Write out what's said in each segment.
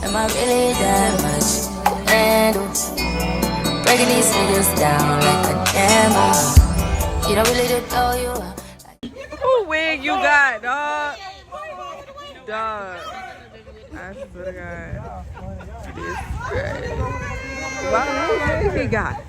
Am I really that much? And breaking these niggas down like a camel. You don't really to throw you out. Who wig you got, dog? Dog. I swear to God. This crazy. Why who wig he got?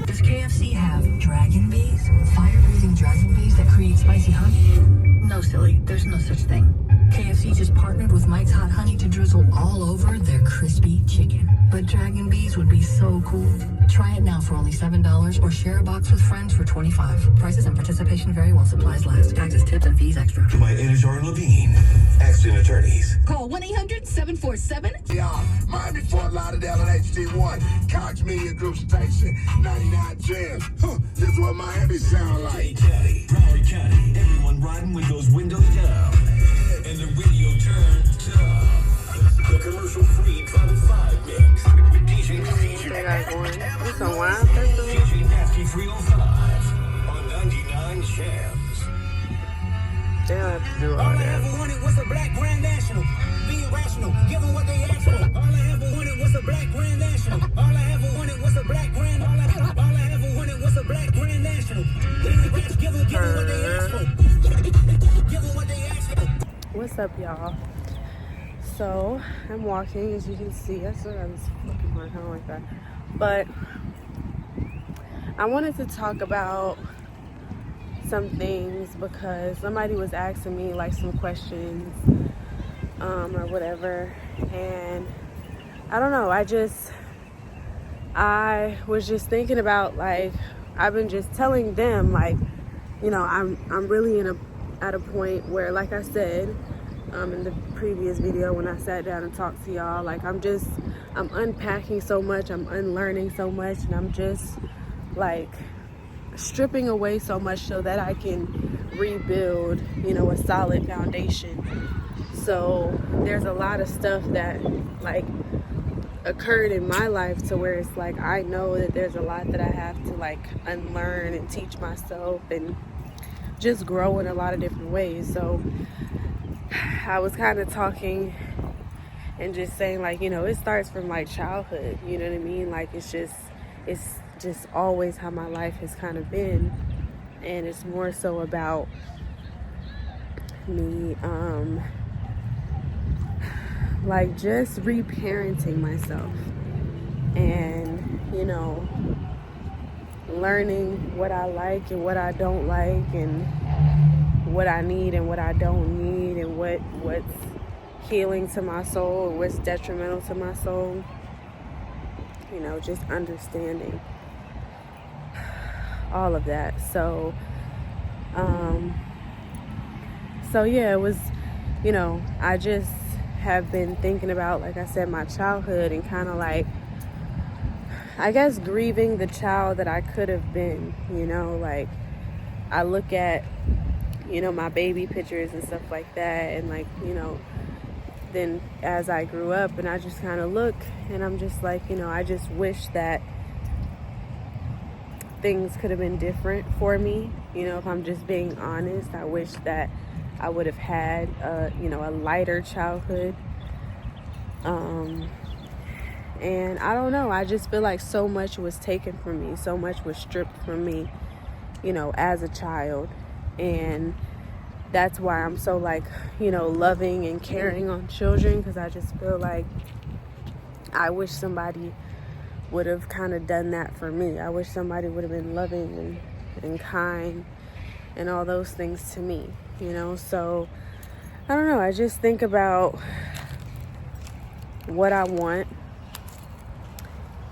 Does KFC have dragon bees? Fire-breathing dragon bees that create spicy honey? No, silly. There's no such thing. KFC just partnered with Mike's Hot Honey to drizzle all over their crispy chicken. But dragon bees would be so cool. Try it now for only $7 or share a box with friends for $25. Prices and participation vary while supplies last. Taxes, tips, and fees extra. By Anajar Levine, Accident Attorneys. Call 1-800-747. Y'all, Miami, Fort Lauderdale, and HD1. Cox Media Group Station, 99 Jams. This is what Miami sound like. County, Broward County, everyone riding with those windows down. And the radio turned up. The commercial-free Private 5 mix with DJ Nasty. They got going. This a wine festival? DJ Nasty 305 on 99 Jams. They don't have to do all All I that. ever wanted was a black grand national. Be irrational, give them what they asked for. All I ever wanted was a black grand national. All I ever wanted was a black grand. All I ever wanted was a black grand national. Give them what they asked for. Give them what they asked for. What's up, y'all? So, I'm walking, as you can see. I still got this fucking mark, I don't like that. But, I wanted to talk about some things because somebody was asking me, like, some questions, or whatever. And, I don't know, I was just thinking about, like, I've been just telling them, like, you know, I'm really at a point where, like I said, in the previous video when I sat down and talked to y'all, like I'm unpacking so much, I'm unlearning so much, and I'm just like stripping away so much so that I can rebuild, you know, a solid foundation. So there's a lot of stuff that like occurred in my life to where it's like I know that there's a lot that I have to like unlearn and teach myself and just grow in a lot of different ways. So I was kind of talking and just saying, like, you know, it starts from like childhood, you know what I mean? Like it's just always how my life has kind of been, and it's more so about me like just reparenting myself and, you know, learning what I like and what I don't like, and what I need and what I don't need, and what's healing to my soul and what's detrimental to my soul. You know, just understanding all of that. So yeah, it was, you know, I just have been thinking about, like I said, my childhood and kind of like, I guess, grieving the child that I could have been, you know, like I look at, you know, my baby pictures and stuff like that, and like, you know, then as I grew up, and I just kind of look and I'm just like, you know, I just wish that things could have been different for me. You know, if I'm just being honest, I wish that I would have had you know, a lighter childhood. And I don't know, I just feel like so much was taken from me, so much was stripped from me, you know, as a child. And that's why I'm so like, you know, loving and caring on children, because I just feel like I wish somebody would have kind of done that for me. I wish somebody would have been loving and kind and all those things to me, you know. So I don't know, I just think about what I want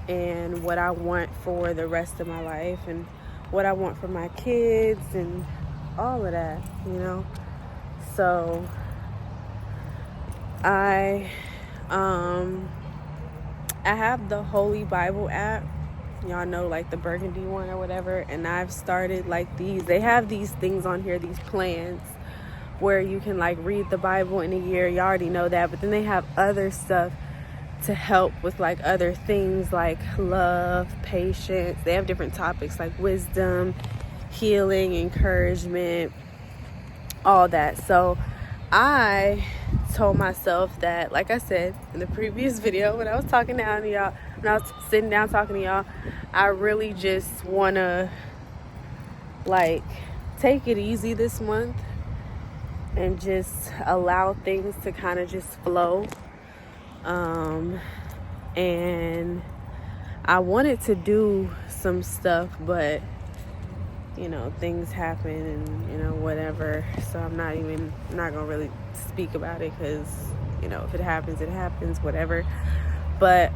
and what I want for the rest of my life and what I want for my kids and all of that, you know. So I have the Holy Bible app, y'all know, like the burgundy one or whatever, and I've started like they have these things on here, these plans where you can like read the Bible in a year. You already know that, but then they have other stuff to help with like other things like love, patience. They have different topics like wisdom, healing, encouragement, all that. So I told myself that, like I said in the previous video when I was talking down to y'all, when I was sitting down talking to y'all, I really just want to like take it easy this month and just allow things to kind of just flow. And I wanted to do some stuff, but you know, things happen and, you know, whatever. So I'm not gonna really speak about it, because, you know, if it happens, whatever. But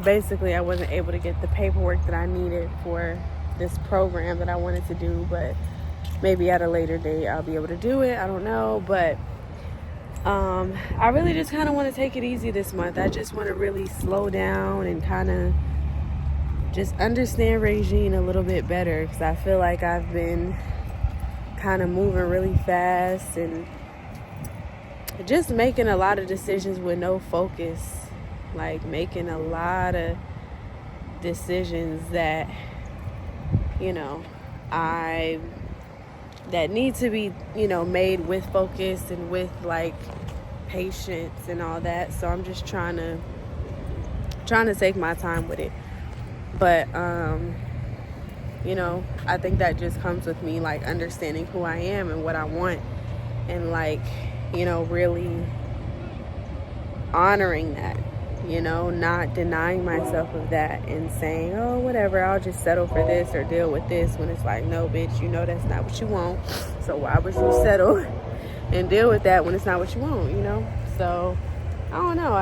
basically I wasn't able to get the paperwork that I needed for this program that I wanted to do, but maybe at a later date I'll be able to do it. I don't know, but I really just kind of want to take it easy this month. I just want to really slow down and kind of just understand Regine a little bit better, because I feel like I've been kind of moving really fast and just making a lot of decisions with no focus, like making a lot of decisions that, you know, that need to be, you know, made with focus and with like patience and all that. So I'm just trying to take my time with it. But you know, I think that just comes with me like understanding who I am and what I want, and like, you know, really honoring that, you know, not denying myself of that and saying, oh, whatever, I'll just settle for this or deal with this, when it's like, no, bitch, you know that's not what you want. So why would you settle and deal with that when it's not what you want, you know? So I don't know,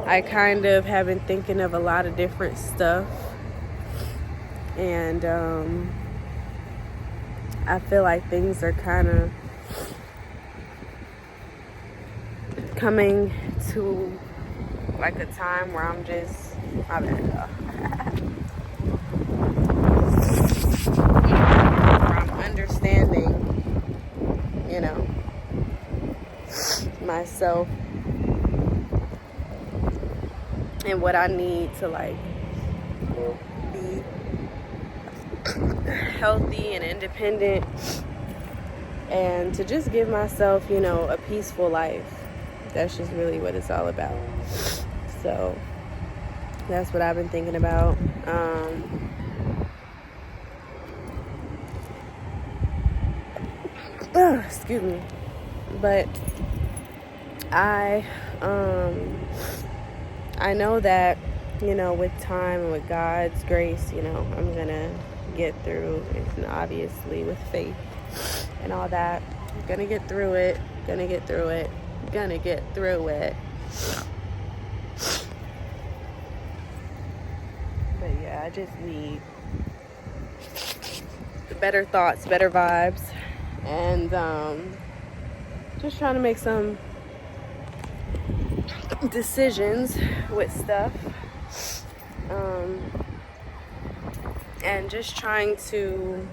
I kind of have been thinking of a lot of different stuff, and I feel like things are kind of coming to like a time where I'm just, my bad, where I'm understanding, you know, myself and what I need to like be healthy and independent, and to just give myself, you know, a peaceful life. That's just really what it's all about. So that's what I've been thinking about. Excuse me. But I know that, you know, with time and with God's grace, you know, I'm gonna get through it, and obviously with faith and all that, I'm gonna get through it. Gonna get through it. But yeah, I just need better thoughts, better vibes, and just trying to make some decisions with stuff, and just trying to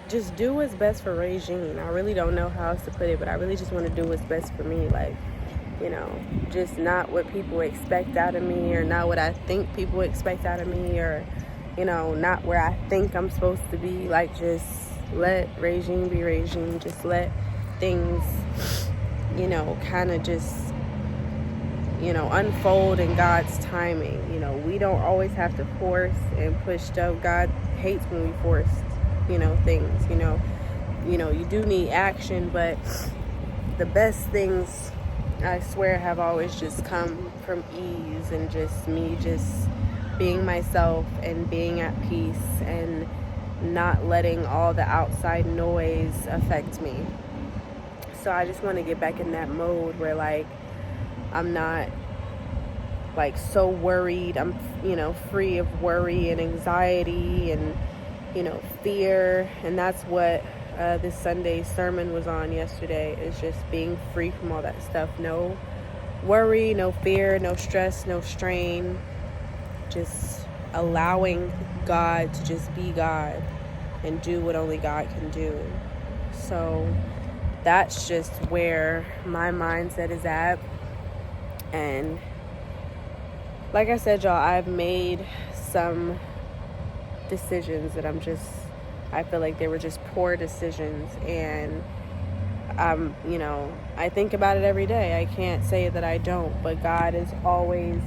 just do what's best for Regine. I really don't know how else to put it, but I really just want to do what's best for me. Like, you know, just not what people expect out of me, or not what I think people expect out of me, or, you know, not where I think I'm supposed to be. Like, just let Regine be Regine. Just let things, you know, kind of just, you know, unfold in God's timing. You know, we don't always have to force and push stuff. God hates when we force, you know, things. You know, you do need action, but the best things, I swear, have always just come from ease and just me just being myself and being at peace and not letting all the outside noise affect me. So I just want to get back in that mode where, like, I'm not like so worried. I'm, you know, free of worry and anxiety and, you know, fear. And that's what this Sunday sermon was on yesterday, is just being free from all that stuff. No worry, no fear, no stress, no strain. Just allowing God to just be God and do what only God can do. So that's just where my mindset is at. And like I said, y'all, I've made some decisions that I'm just I feel like they were just poor decisions, and you know, I think about it every day. I can't say that I don't, but God is always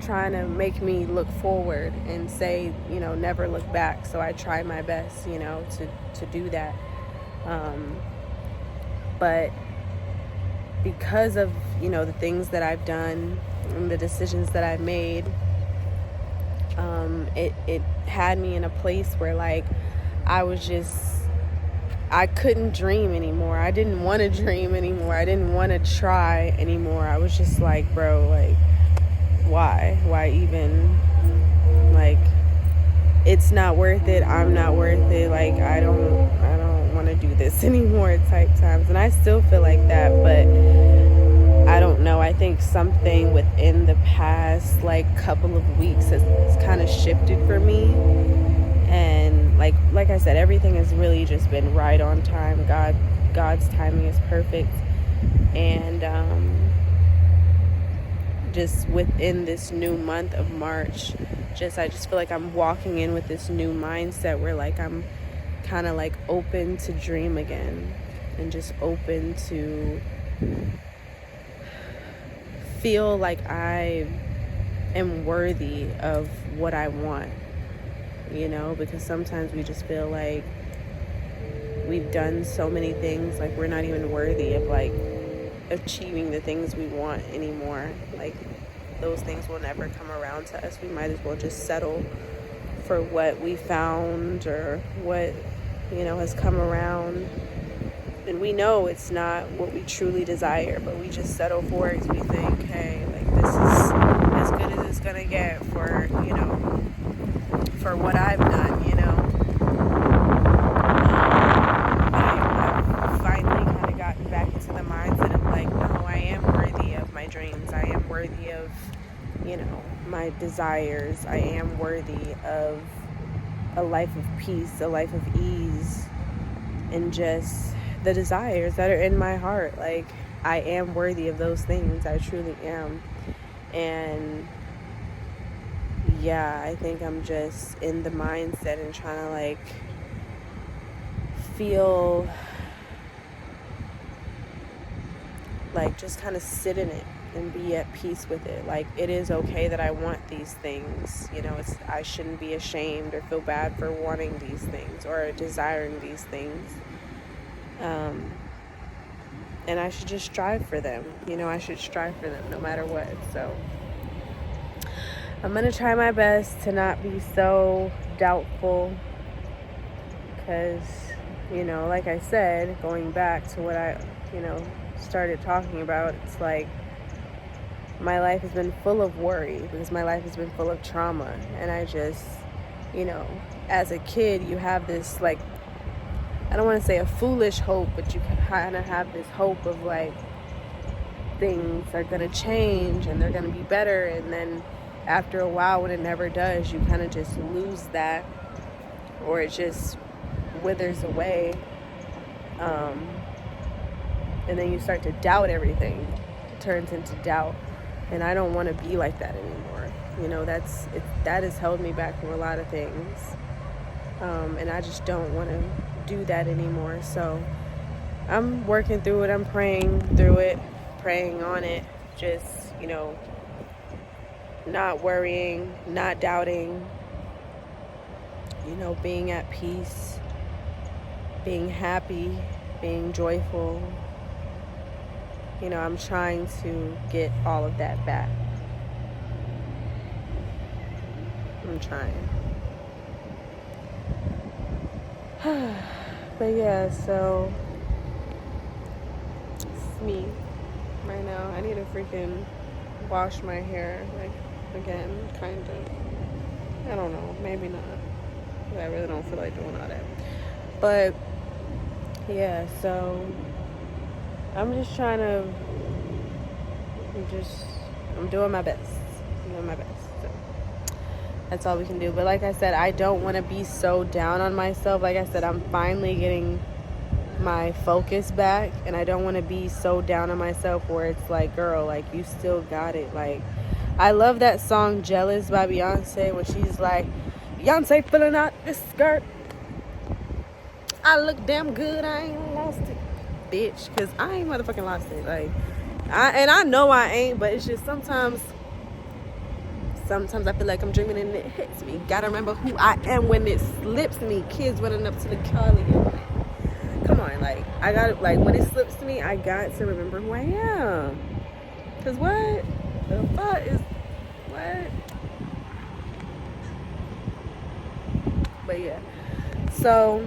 trying to make me look forward and say, you know, never look back. So I try my best, you know, to do that. But because of, you know, the things that I've done and the decisions that I've made, it had me in a place where, like, I couldn't dream anymore. I didn't want to dream anymore. I didn't want to try anymore. I was just like, bro, like, why even? Like, it's not worth it. I'm not worth it. Like, I don't want to do this anymore type times. And I still feel like that, but I don't know. I think something within the past, like, couple of weeks has kind of shifted for me. And like I said, everything has really just been right on time. God's timing is perfect. And just within this new month of March, I just feel like I'm walking in with this new mindset where, like, I'm kind of, like, open to dream again, and just open to feel like I am worthy of what I want, you know, because sometimes we just feel like we've done so many things, like we're not even worthy of, like, achieving the things we want anymore. Like, those things will never come around to us. We might as well just settle for what we found or what, you know, has come around. And we know it's not what we truly desire, but we just settle for it because we think, hey, like, this is as good as it's gonna get for, you know, for what I've done, you know. I've finally kind of gotten back into the mindset of, like, no, I am worthy of my dreams. I am worthy of, you know, my desires. I am worthy of a life of peace, a life of ease, and just the desires that are in my heart. Like, I am worthy of those things. I truly am. And yeah, I think I'm just in the mindset and trying to, like, feel like, just kind of sit in it and be at peace with it. Like, it is okay that I want these things, you know. I shouldn't be ashamed or feel bad for wanting these things or desiring these things. And I should just strive for them, you know. I should strive for them no matter what. So I'm gonna try my best to not be so doubtful, because, you know, like I said, going back to what I, you know, started talking about, it's like my life has been full of worry because my life has been full of trauma. And I just, you know, as a kid, you have this, like, I don't want to say a foolish hope, but you kind of have this hope of, like, things are going to change and they're going to be better. And then after a while, when it never does, you kind of just lose that, or it just withers away. And then you start to doubt everything. It turns into doubt. And I don't want to be like that anymore. You know, that has held me back from a lot of things. And I just don't want to do that anymore. So I'm working through it. I'm praying through it, praying on it. Just, you know, not worrying, not doubting, you know, being at peace, being happy, being joyful. You know, I'm trying to get all of that back. I'm trying. But yeah, so it's me right now. I need to freaking wash my hair, like, again, kind of. I don't know, maybe not. I really don't feel like doing all that. But yeah, so I'm just trying to, I'm doing my best. So that's all we can do. But like I said, I don't want to be so down on myself. Like I said, I'm finally getting my focus back, and I don't want to be so down on myself where it's like, girl, like, you still got it. Like, I love that song Jealous by Beyonce, when she's like, Beyonce filling out this skirt, I look damn good, I ain't lost it, bitch. Because I ain't motherfucking lost it. Like, I know I ain't, but it's just sometimes I feel like I'm dreaming and it hits me. Gotta remember who I am when it slips me. Kids running up to the car. Come on, like, I got, like, when it slips to me, I got to remember who I am. Cause what the fuck is what? But yeah, so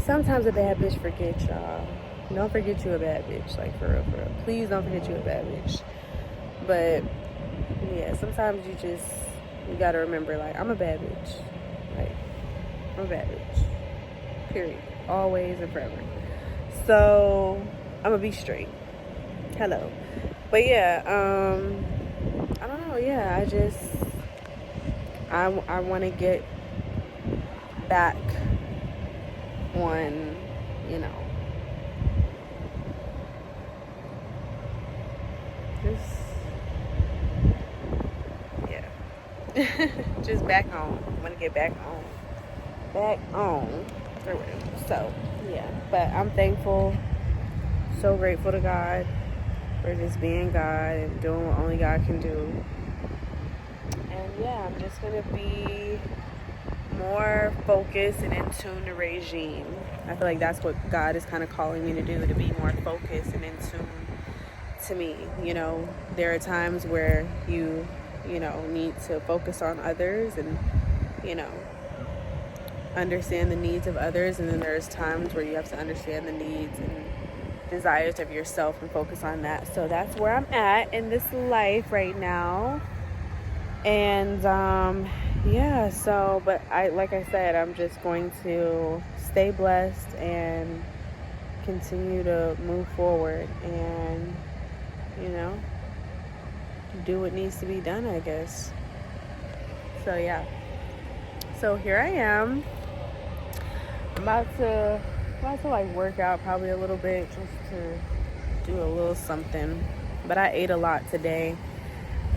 sometimes a bad bitch forgets, y'all. Don't forget you a bad bitch, like, for real, for real. Please don't forget you a bad bitch. But yeah, sometimes you gotta remember, like, I'm a bad bitch. Like, I'm a bad bitch. Period. Always and forever. So I'm gonna be straight. Hello. But yeah, I don't know. Yeah, I want to get back on, you know, just back home. I want to get back home. So yeah, but I'm thankful, so grateful to God for just being God and doing what only God can do. And yeah, I'm just gonna be more focused and in tune to regime. I feel like that's what God is kind of calling me to do, to be more focused and in tune to me. You know, there are times where you know, need to focus on others and, you know, understand the needs of others, and then there's times where you have to understand the needs and desires of yourself and focus on that. So that's where I'm at in this life right now. And yeah, so, but like I said, I'm just going to stay blessed and continue to move forward and, you know, do what needs to be done, I guess. So yeah, so here I am. I'm about to like work out probably a little bit, just to do a little something. But I ate a lot today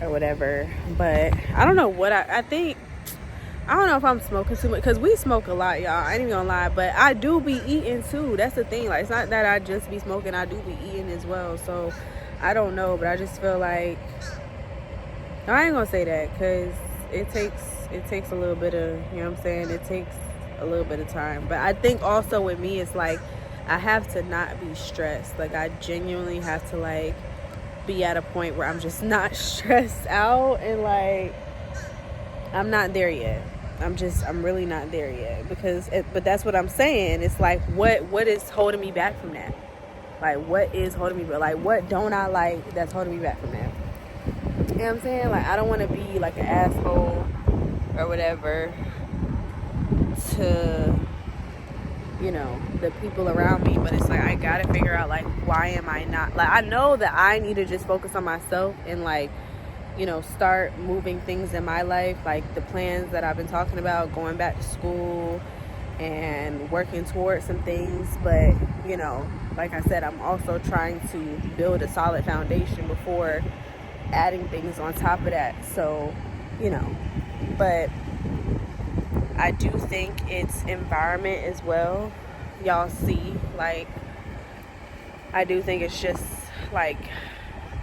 or whatever. But I don't know what I think. I don't know if I'm smoking too much, because we smoke a lot, y'all. I ain't even gonna lie, but I do be eating too. That's the thing. Like, it's not that I just be smoking, I do be eating as well. So I don't know, but I just feel like, no, I ain't gonna say that, because it takes a little bit of, you know what I'm saying, it takes a little bit of time. But I think also with me, it's like I have to not be stressed. Like, I genuinely have to, like, be at a point where I'm just not stressed out, and like, I'm not there yet. I'm really not there yet, but that's what I'm saying. It's like, what is holding me back from that? Like, what is holding me back? Like, what don't I like that's holding me back from that? You know what I'm saying? Like, I don't want to be like an asshole or whatever to, you know, the people around me, but it's like, I gotta figure out, like, why am I not, like, I know that I need to just focus on myself and, like, you know, start moving things in my life, like the plans that I've been talking about, going back to school and working towards some things. But, you know, like I said, I'm also trying to build a solid foundation before adding things on top of that. So, you know, but I do think it's environment as well. Y'all see, like, I do think it's just like,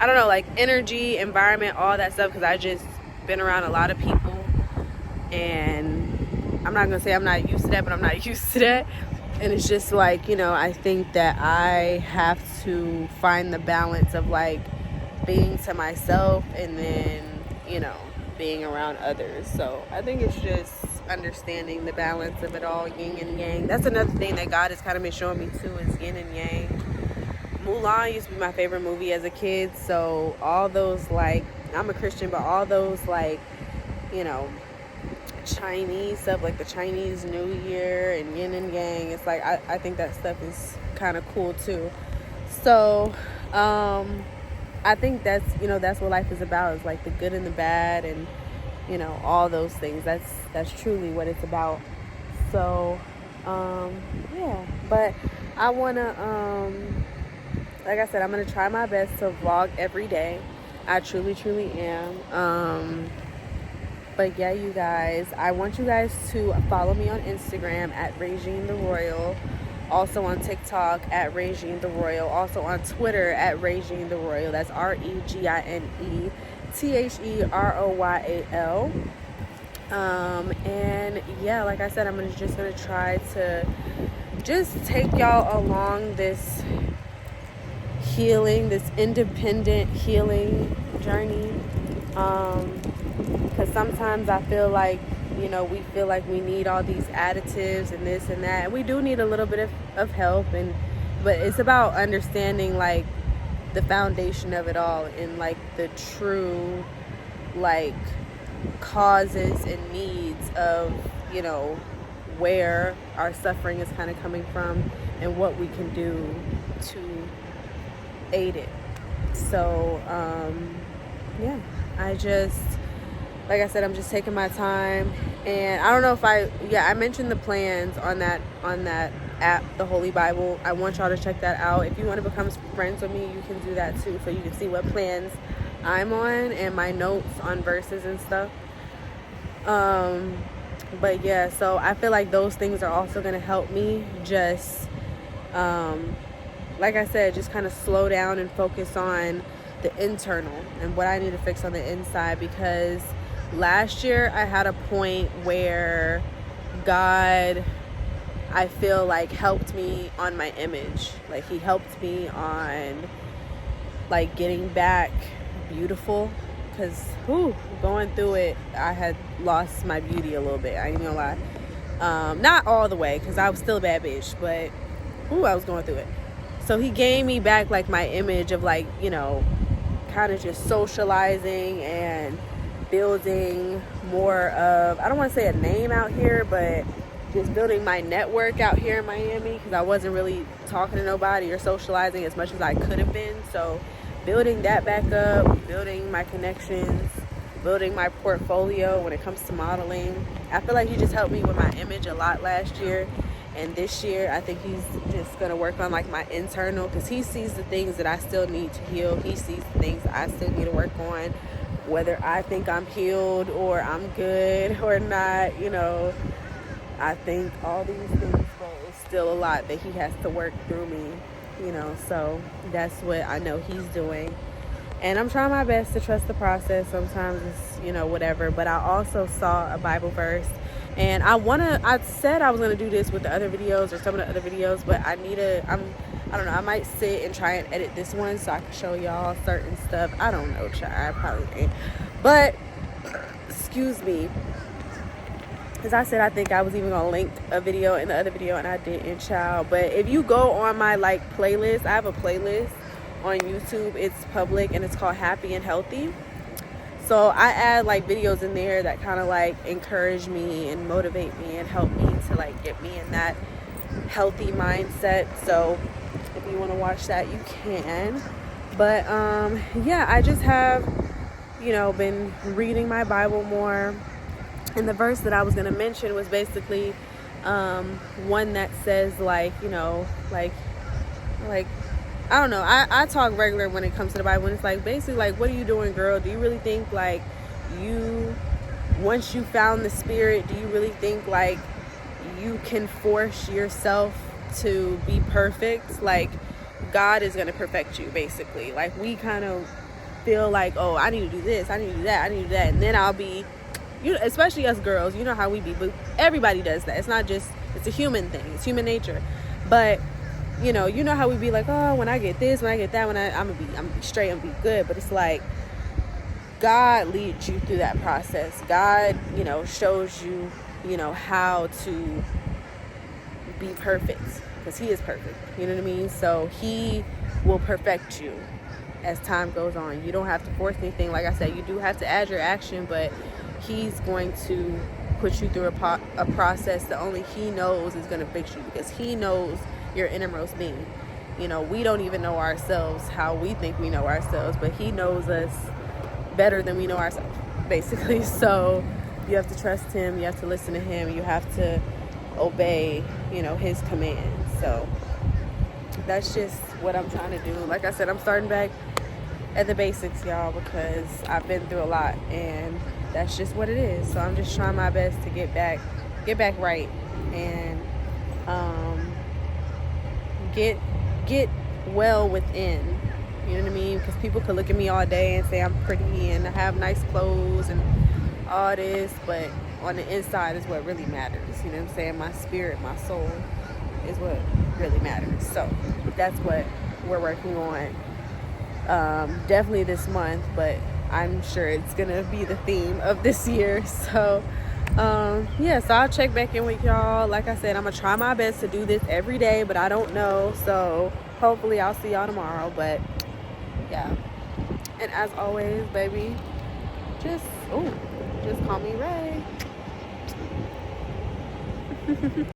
I don't know, like energy, environment, all that stuff, because I just been around a lot of people, and I'm not gonna say I'm not used to that, but I'm not used to that. And it's just like, you know, I think that I have to find the balance of, like, being to myself and then, you know, being around others. So I think it's just understanding the balance of it all, yin and yang. That's another thing that God has kind of been showing me too, is yin and yang. Mulan used to be my favorite movie as a kid, so all those, like, I'm a Christian, but all those, like, you know, Chinese stuff, like the Chinese New Year and yin and yang, it's like, I think that stuff is kind of cool too. So I think that's, you know, that's what life is about, is like the good and the bad, and, you know, all those things. That's truly what it's about. So yeah, but I want to like I said, I'm going to try my best to vlog every day. I truly am. But yeah, you guys, I want you guys to follow me on Instagram at Regine the Royal, also on TikTok at Regine the Royal, also on Twitter at Regine the Royal. That's RegineTheRoyal. And yeah, like I said, I'm just gonna try to just take y'all along this healing, this independent healing journey. Because sometimes I feel like, you know, we feel like we need all these additives and this and that. And we do need a little bit of help, but it's about understanding like the foundation of it all and like the true like causes and needs of, you know, where our suffering is kind of coming from and what we can do to aid it. So yeah, like I said, I'm just taking my time. And I don't know if I mentioned the plans on that app, the Holy Bible. I want y'all to check that out. If you want to become friends with me, you can do that too, so you can see what plans I'm on and my notes on verses and stuff. But yeah, so I feel like those things are also going to help me just like I said, just kind of slow down and focus on the internal and what I need to fix on the inside. Because last year I had a point where God, I feel like, helped me on my image. Like he helped me on like getting back beautiful, because going through it, I had lost my beauty a little bit. I ain't gonna lie. Not all the way, because I was still a bad bitch, but I was going through it. So he gave me back like my image of like, you know, kind of just socializing and building more of, I don't want to say a name out here, but just building my network out here in Miami, because I wasn't really talking to nobody or socializing as much as I could have been. So building that back up, building my connections, building my portfolio when it comes to modeling. I feel like he just helped me with my image a lot last year. And this year, I think he's just going to work on like my internal, because he sees the things that I still need to heal. He sees the things I still need to work on, whether I think I'm healed or I'm good or not. You know, I think all these things, but it's still a lot that he has to work through me, you know. So that's what I know he's doing. And I'm trying my best to trust the process. Sometimes it's, you know, whatever. But I also saw a Bible verse. And I said I was going to do this with the other videos or some of the other videos. But I don't know. I might sit and try and edit this one so I can show y'all certain stuff. I don't know, child. I probably ain't. But, excuse me. As I said, I think I was even going to link a video in the other video, and I didn't, child. But if you go on my, like, playlist, I have a playlist on YouTube. It's public, and it's called Happy and Healthy. So I add, like, videos in there that kind of, like, encourage me and motivate me and help me to, like, get me in that healthy mindset. So if you want to watch that, you can. But, yeah, I just have, you know, been reading my Bible more. And the verse that I was going to mention was basically one that says, like, you know, like, I don't know. I talk regular when it comes to the Bible. And it's like, basically, like, what are you doing, girl? Do you really think, like, once you found the Spirit, do you really think, like, you can force yourself to be perfect? Like, God is going to perfect you, basically. Like, we kind of feel like, oh, I need to do this, I need to do that, I need to do that. And then I'll be, you know, especially us girls, you know how we be. But everybody does that. It's not just, it's a human thing. It's human nature. But you know how we be like, oh, when I get this, when I get that, I'm gonna be straight, I'm gonna be good. But it's like, God leads you through that process. God, you know, shows you, you know, how to be perfect, because he is perfect. You know what I mean? So he will perfect you as time goes on. You don't have to force anything. Like I said, you do have to add your action, but he's going to put you through a process that only he knows is going to fix you, because he knows your innermost being. You know, we don't even know ourselves how we think we know ourselves, but he knows us better than we know ourselves, basically. So you have to trust him, you have to listen to him, you have to obey, you know, his commands. So that's just what I'm trying to do. Like I said, I'm starting back at the basics, y'all, because I've been through a lot, and that's just what it is. So I'm just trying my best to get back right, and get well within. You know what I mean? Because people could look at me all day and say I'm pretty and I have nice clothes and all this, but on the inside is what really matters. You know what I'm saying? My spirit, my soul is what really matters. So that's what we're working on. Definitely this month, but I'm sure it's gonna be the theme of this year. So yeah, so I'll check back in with y'all. Like I said, I'm gonna try my best to do this every day, but I don't know, so hopefully I'll see y'all tomorrow. But yeah, and as always, baby, just call me Ray.